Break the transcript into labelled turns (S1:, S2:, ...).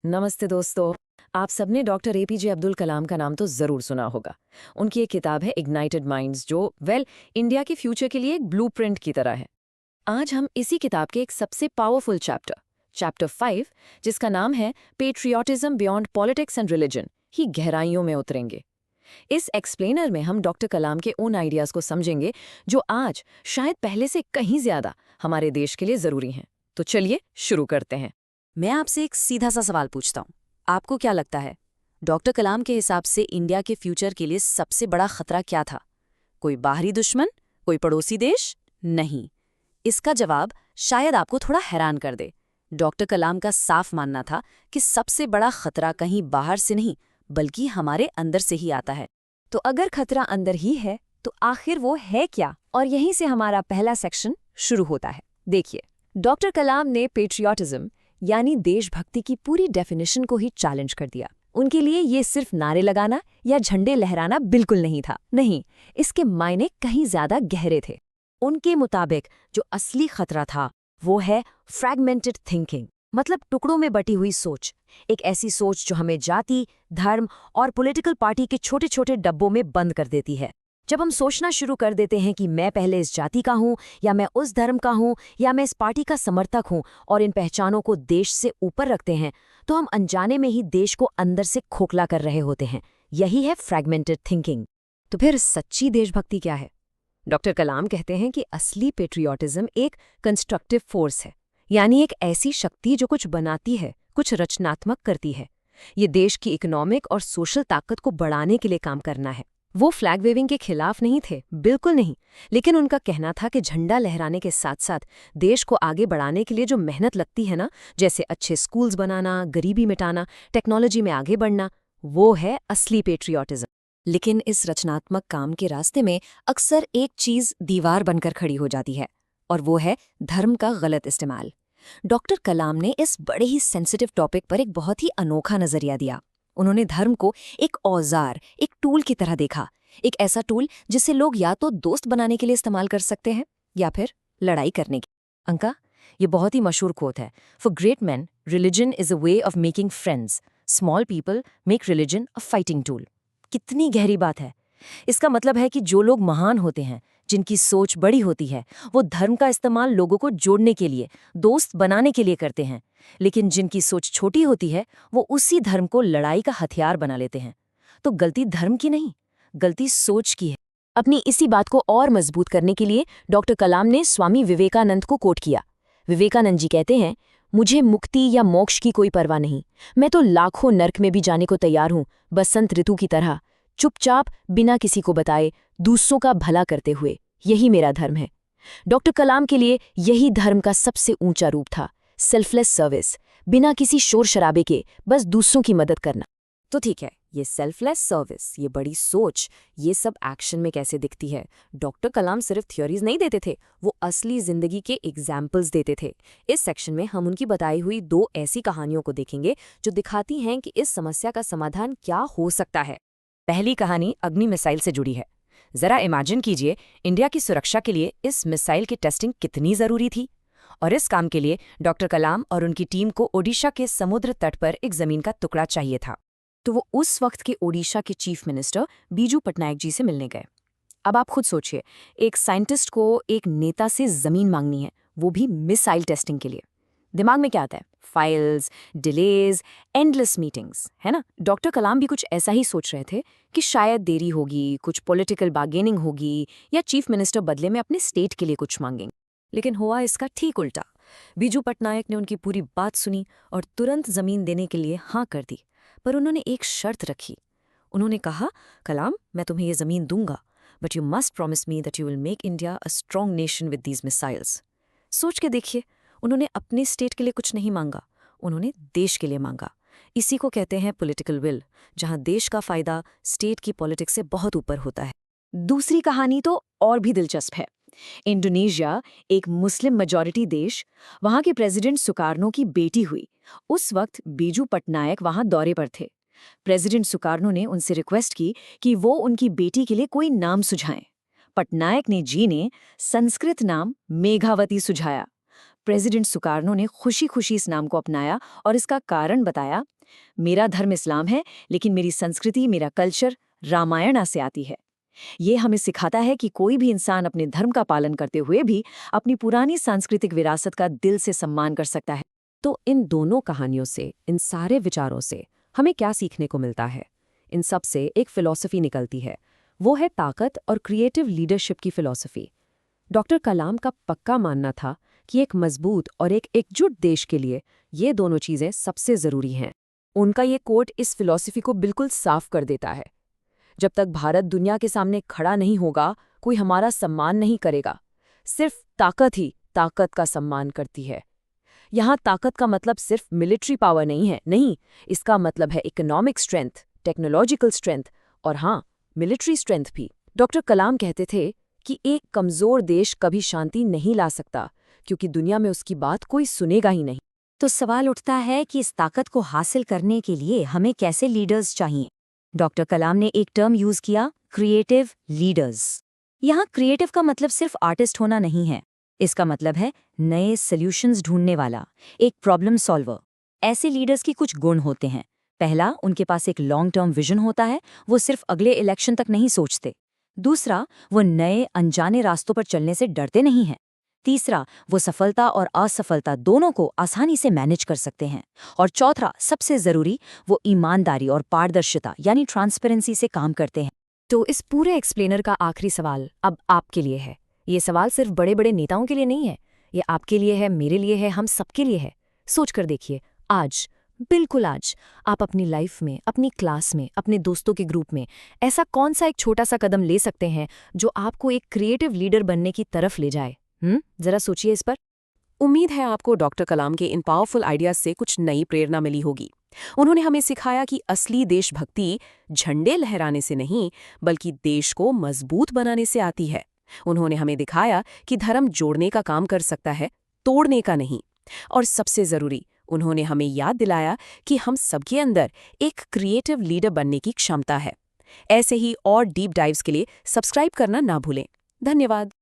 S1: नमस्ते दोस्तों। आप सबने डॉक्टर एपीजे अब्दुल कलाम का नाम तो ज़रूर सुना होगा। उनकी एक किताब है इग्नाइटेड माइंड्स जो इंडिया के फ्यूचर के लिए एक ब्लूप्रिंट की तरह है। आज हम इसी किताब के एक सबसे पावरफुल चैप्टर 5, जिसका नाम है patriotism beyond politics and religion, ही गहराइयों में उतरेंगे। इस एक्सप्लेनर में हम डॉक्टर कलाम के उन आइडियाज़ को समझेंगे जो आज शायद पहले से कहीं ज़्यादा हमारे देश के लिए ज़रूरी हैं। तो चलिए शुरू करते हैं।
S2: मैं आपसे एक सीधा सा सवाल पूछता हूँ। आपको क्या लगता है, डॉक्टर कलाम के हिसाब से इंडिया के फ्यूचर के लिए सबसे बड़ा खतरा क्या था? कोई बाहरी दुश्मन? कोई पड़ोसी देश? नहीं। इसका जवाब शायद आपको थोड़ा हैरान कर दे। डॉक्टर कलाम का साफ मानना था कि सबसे बड़ा खतरा कहीं बाहर से नहीं, बल्कि हमारे अंदर से ही आता है।
S3: तो अगर खतरा अंदर ही है, तो आखिर वो है क्या? और यहीं से हमारा पहला सेक्शन शुरू होता है। देखिए, डॉक्टर कलाम ने पेट्रियाटिज्म यानी देशभक्ति की पूरी डेफिनेशन को ही चैलेंज कर दिया। उनके लिए ये सिर्फ नारे लगाना या झंडे लहराना बिल्कुल नहीं था। नहीं, इसके मायने कहीं ज्यादा गहरे थे। उनके मुताबिक जो असली खतरा था वो है फ्रैगमेंटेड थिंकिंग, मतलब टुकड़ों में बटी हुई सोच। एक ऐसी सोच जो हमें जाति, धर्म और पॉलिटिकल पार्टी के छोटे छोटे डब्बों में बंद कर देती है। जब हम सोचना शुरू कर देते हैं कि मैं पहले इस जाति का हूँ, या मैं उस धर्म का हूँ, या मैं इस पार्टी का समर्थक हूँ, और इन पहचानों को देश से ऊपर रखते हैं, तो हम अनजाने में ही देश को अंदर से खोखला कर रहे होते हैं। यही है फ्रैगमेंटेड थिंकिंग। तो फिर सच्ची देशभक्ति क्या है? डॉक्टर कलाम कहते हैं कि असली पेट्रियाटिज्म एक कंस्ट्रक्टिव फोर्स है, यानी एक ऐसी शक्ति जो कुछ बनाती है, कुछ रचनात्मक करती है। ये देश की इकोनॉमिक और सोशल ताकत को बढ़ाने के लिए काम करना है। वो फ्लैग वेविंग के खिलाफ नहीं थे, बिल्कुल नहीं, लेकिन उनका कहना था कि झंडा लहराने के साथ साथ देश को आगे बढ़ाने के लिए जो मेहनत लगती है ना, जैसे अच्छे स्कूल्स बनाना, गरीबी मिटाना, टेक्नोलॉजी में आगे बढ़ना, वो है असली पेट्रियाटिज्म। लेकिन इस रचनात्मक काम के रास्ते में अक्सर एक चीज दीवार बनकर खड़ी हो जाती है, और वो है धर्म का गलत इस्तेमाल। डॉक्टर कलाम ने इस बड़े ही सेंसिटिव टॉपिक पर एक बहुत ही अनोखा नजरिया दिया। उन्होंने धर्म को एक औजार, एक टूल की तरह देखा। एक ऐसा टूल जिसे लोग या तो दोस्त बनाने के लिए इस्तेमाल कर सकते हैं, या फिर लड़ाई करने की। अंका, ये बहुत ही मशहूर कोट है, for great man religion is a way of making friends, small people make religion a fighting tool. कितनी गहरी बात है। इसका मतलब है कि जो लोग महान होते हैं, जिनकी सोच बड़ी होती है, वो धर्म का इस्तेमाल लोगों को जोड़ने के लिए, दोस्त बनाने के लिए करते हैं। लेकिन जिनकी सोच छोटी होती है, वो उसी धर्म को लड़ाई का हथियार बना लेते हैं। तो गलती धर्म की नहीं, गलती सोच की है। अपनी इसी बात को और मजबूत करने के लिए डॉक्टर कलाम ने स्वामी विवेकानंद को कोट किया। विवेकानंद जी कहते हैं, मुझे मुक्ति या मोक्ष की कोई परवाह नहीं। मैं तो लाखों नर्क में भी जाने को तैयार हूं, बसंत ऋतु की तरह, चुपचाप बिना किसी को बताए, दूसरों का भला करते हुए। यही मेरा धर्म है। डॉक्टर कलाम के लिए यही धर्म का सबसे ऊंचा रूप था, सेल्फलेस सर्विस, बिना किसी शोर शराबे के बस दूसरों की मदद करना। तो ठीक है, ये सेल्फलेस सर्विस, ये बड़ी सोच, ये सब एक्शन में कैसे दिखती है? डॉक्टर कलाम सिर्फ थ्योरीज नहीं देते थे, वो असली जिंदगी के एग्जाम्पल्स देते थे। इस सेक्शन में हम उनकी बताई हुई 2 ऐसी कहानियों को देखेंगे जो दिखाती हैं कि इस समस्या का समाधान क्या हो सकता है। पहली कहानी अग्नि मिसाइल से जुड़ी है। जरा इमेजिन कीजिए, इंडिया की सुरक्षा के लिए इस मिसाइल की टेस्टिंग कितनी जरूरी थी। और इस काम के लिए डॉक्टर कलाम और उनकी टीम को ओडिशा के समुद्र तट पर एक जमीन का टुकड़ा चाहिए था। तो वो उस वक्त के ओडिशा के चीफ मिनिस्टर बीजू पटनायक जी से मिलने गए। अब आप खुद सोचिए, एक साइंटिस्ट को एक नेता से जमीन मांगनी है, वो भी मिसाइल टेस्टिंग के लिए। दिमाग में क्या आता है? फाइल्स, डिलेज, एंडलेस मीटिंग्स, है ना? डॉक्टर कलाम भी कुछ ऐसा ही सोच रहे थे कि शायद देरी होगी, कुछ पॉलिटिकल बार्गेनिंग होगी, या चीफ मिनिस्टर बदले में अपने स्टेट के लिए कुछ मांगेंगे। लेकिन हुआ इसका ठीक उल्टा। बीजू पटनायक ने उनकी पूरी बात सुनी और तुरंत जमीन देने के लिए हाँ कर दी। पर उन्होंने एक शर्त रखी। उन्होंने कहा, कलाम, मैं तुम्हें ये जमीन दूंगा, but you must promise me that you will make India a strong nation with these missiles. सोच के देखिए, उन्होंने अपने स्टेट के लिए कुछ नहीं मांगा, उन्होंने देश के लिए मांगा। इसी को कहते हैं पॉलिटिकल विल, जहां देश का फायदा स्टेट की पॉलिटिक्स से बहुत ऊपर होता है। दूसरी कहानी तो और भी दिलचस्प है। इंडोनेशिया, एक मुस्लिम मेजॉरिटी देश, वहां के प्रेसिडेंट सुकार्नो की बेटी हुई। उस वक्त बीजू पटनायक वहां दौरे पर थे। प्रेसिडेंट सुकार्नो ने उनसे रिक्वेस्ट की कि वो उनकी बेटी के लिए कोई नाम सुझाएं। पटनायक जी ने संस्कृत नाम मेघावती सुझाया। प्रेसिडेंट सुकार्नो ने खुशी-खुशी इस नाम को अपनाया और इसका कारण बताया, मेरा धर्म इस्लाम है, लेकिन मेरी संस्कृति, मेरा कल्चर रामायण से आती है। ये हमें सिखाता है कि कोई भी इंसान अपने धर्म का पालन करते हुए भी अपनी पुरानी सांस्कृतिक विरासत का दिल से सम्मान कर सकता है।
S2: तो इन दोनों कहानियों से, इन सारे विचारों से हमें क्या सीखने को मिलता है? इन सब से एक फिलॉसफी निकलती है, वो है ताकत और क्रिएटिव लीडरशिप की फिलॉसफी। डॉक्टर कलाम का पक्का मानना था कि एक मजबूत और एक एकजुट देश के लिए ये दोनों चीज़ें सबसे ज़रूरी हैं। उनका ये कोट इस फिलॉसफी को बिल्कुल साफ कर देता है। जब तक भारत दुनिया के सामने खड़ा नहीं होगा, कोई हमारा सम्मान नहीं करेगा। सिर्फ ताकत ही ताकत का सम्मान करती है। यहाँ ताकत का मतलब सिर्फ मिलिट्री पावर नहीं, इसका मतलब है इकोनॉमिक स्ट्रेंथ, टेक्नोलॉजिकल स्ट्रेंथ और हाँ, मिलिट्री स्ट्रेंथ भी। डॉक्टर कलाम कहते थे कि एक कमज़ोर देश कभी शांति नहीं ला सकता, क्योंकि दुनिया में उसकी बात कोई सुनेगा ही नहीं।
S3: तो सवाल उठता है कि इस ताकत को हासिल करने के लिए हमें कैसे लीडर्स चाहिए? डॉक्टर कलाम ने एक टर्म यूज किया, क्रिएटिव लीडर्स। यहाँ क्रिएटिव का मतलब सिर्फ आर्टिस्ट होना नहीं है, इसका मतलब है नए सॉल्यूशंस ढूंढने वाला, एक प्रॉब्लम सॉल्वर। ऐसे लीडर्स की कुछ गुण होते हैं। पहला, उनके पास एक लॉन्ग टर्म विजन होता है, वो सिर्फ अगले इलेक्शन तक नहीं सोचते। दूसरा, वो नए अनजाने रास्तों पर चलने से डरते नहीं हैं। तीसरा, वो सफलता और असफलता दोनों को आसानी से मैनेज कर सकते हैं। और चौथा, सबसे जरूरी, वो ईमानदारी और पारदर्शिता यानी ट्रांसपेरेंसी से काम करते हैं।
S2: तो इस पूरे एक्सप्लेनर का आखिरी सवाल अब आपके लिए है। ये सवाल सिर्फ बड़े बड़े नेताओं के लिए नहीं है, ये आपके लिए है, मेरे लिए है, हम सबके लिए है। सोच कर देखिए, आज, बिल्कुल आज, आप अपनी लाइफ में, अपनी क्लास में, अपने दोस्तों के ग्रुप में ऐसा कौन सा एक छोटा सा कदम ले सकते हैं जो आपको एक क्रिएटिव लीडर बनने की तरफ ले जाए? जरा सोचिए इस पर। उम्मीद है आपको डॉक्टर कलाम के इन पावरफुल आइडियाज से कुछ नई प्रेरणा मिली होगी। उन्होंने हमें सिखाया कि असली देशभक्ति झंडे लहराने से नहीं, बल्कि देश को मजबूत बनाने से आती है। उन्होंने हमें दिखाया कि धर्म जोड़ने का काम कर सकता है, तोड़ने का नहीं। और सबसे जरूरी, उन्होंने हमें याद दिलाया कि हम सबके अंदर एक क्रिएटिव लीडर बनने की क्षमता है। ऐसे ही और डीप डाइव्स के लिए सब्सक्राइब करना ना भूलें। धन्यवाद।